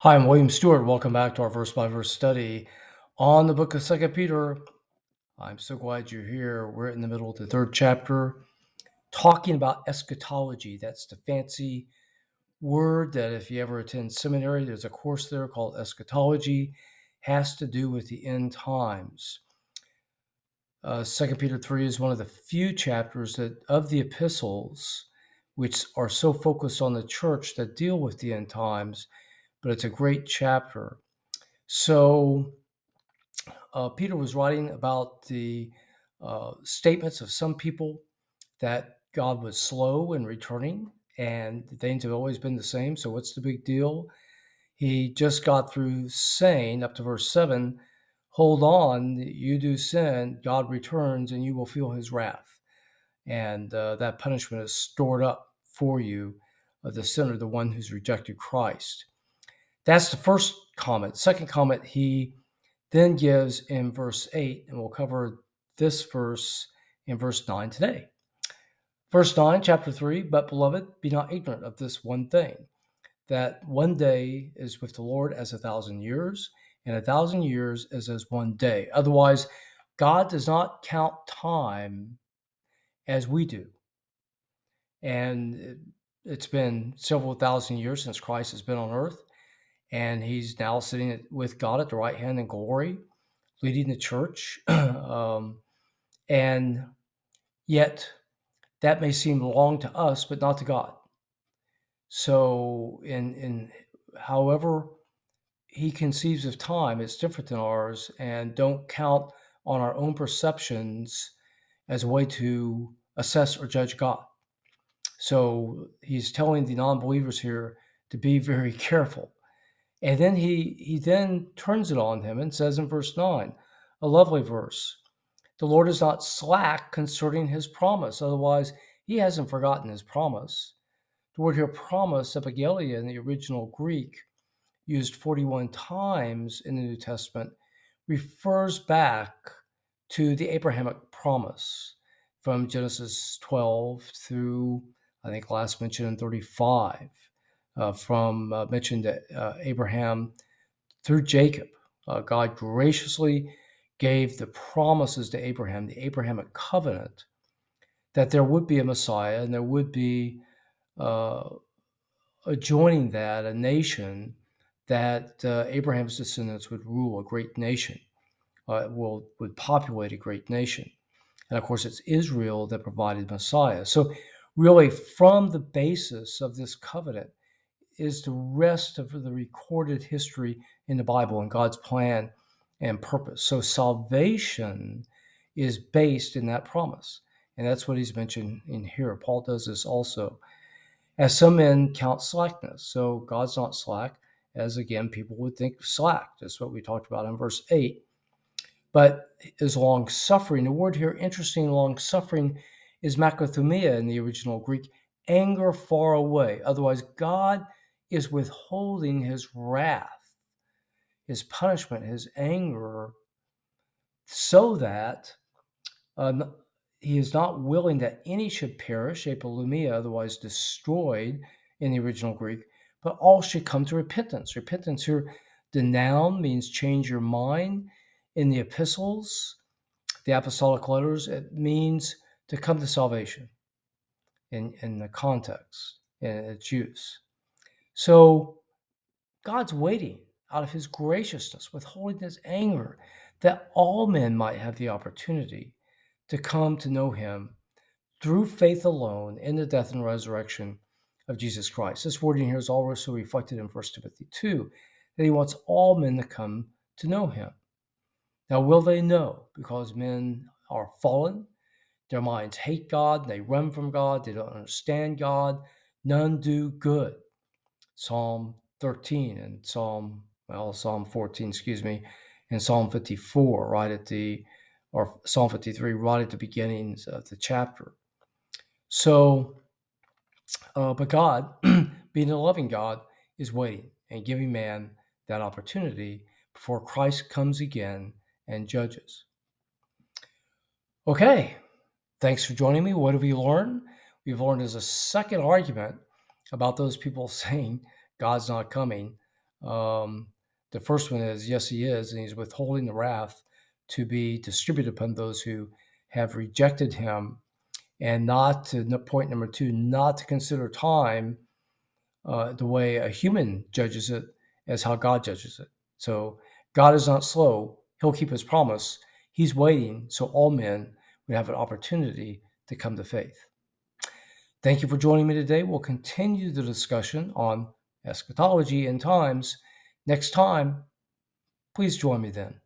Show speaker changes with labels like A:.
A: Hi, I'm William Stewart. Welcome back to our verse by verse study on the book of Second Peter. I'm so glad you're here. We're in the middle of the third chapter talking about eschatology. That's the fancy word that if you ever attend seminary, there's a course there called eschatology, has to do with the end times. 2 Peter 3 is one of the few chapters that of the epistles which are so focused on the church that deal with the end times, but it's a great chapter. So Peter was writing about the statements of some people that God was slow in returning and things have always been the same. So, what's the big deal? He just got through saying up to verse 7, hold on, you do sin, God returns, and you will feel his wrath. And that punishment is stored up for you, the sinner, the one who's rejected Christ. That's the first comment. Second comment, he then gives in verse 8, and we'll cover this verse in verse 9 today. Verse 9, chapter 3, but beloved, be not ignorant of this one thing, that one day is with the Lord as 1,000 years, and 1,000 years is as one day. Otherwise, God does not count time as we do. And it's been several thousand years since Christ has been on earth, and he's now sitting with God at the right hand in glory, leading the church. And yet, that may seem long to us, but not to God. So, in however he conceives of time, it's different than ours, and don't count on our own perceptions as a way to assess or judge God. So he's telling the non-believers here to be very careful. And then he then turns it on him and says in verse 9, a lovely verse, the Lord is not slack concerning his promise. Otherwise, he hasn't forgotten his promise. The word here, promise, epigelia in the original Greek, used 41 times in the New Testament, refers back to the Abrahamic promise from Genesis 12 through, I think, last mentioned in 35, mentioned that Abraham through Jacob. God graciously gave the promises to Abraham, the Abrahamic covenant, that there would be a Messiah and there would be joining that a nation that Abraham's descendants would rule, a great nation, would populate a great nation. And of course, it's Israel that provided Messiah. So, really, from the basis of this covenant is the rest of the recorded history in the Bible and God's plan and purpose. So, salvation is based in that promise. And that's what he's mentioned in here. Paul does this also. As some men count slackness. So God's not slack, as again, people would think slack. That's what we talked about in verse 8. But is long suffering. The word here, interesting, long suffering, is makrothumia in the original Greek, anger far away. Otherwise, God is withholding his wrath, his punishment, his anger, so that he is not willing that any should perish, apolumia, otherwise destroyed in the original Greek, but all should come to repentance. Repentance here, the noun means change your mind. In the epistles, the apostolic letters, it means to come to salvation in the context, in its use. So God's waiting out of his graciousness, withholding his anger, that all men might have the opportunity to come to know him through faith alone in the death and resurrection of Jesus Christ. This wording here is also reflected in 1 Timothy 2, that he wants all men to come to know him. Now, will they know? Because men are fallen, their minds hate God, they run from God, they don't understand God, none do good. Psalm 13 and Psalm 14, and Psalm 54, or Psalm 53, right at the beginnings of the chapter. So, but God, being a loving God, is waiting and giving man that opportunity before Christ comes again and judges. Okay, thanks for joining me. What have we learned? We've learned as a second argument about those people saying God's not coming. The first one is, yes, he is, and he's withholding the wrath to be distributed upon those who have rejected him, and not to, point number two, not to consider time the way a human judges it as how God judges it. So God is not slow. He'll keep his promise. He's waiting so all men would have an opportunity to come to faith. Thank you for joining me today. We'll continue the discussion on eschatology and times next time. Please join me then.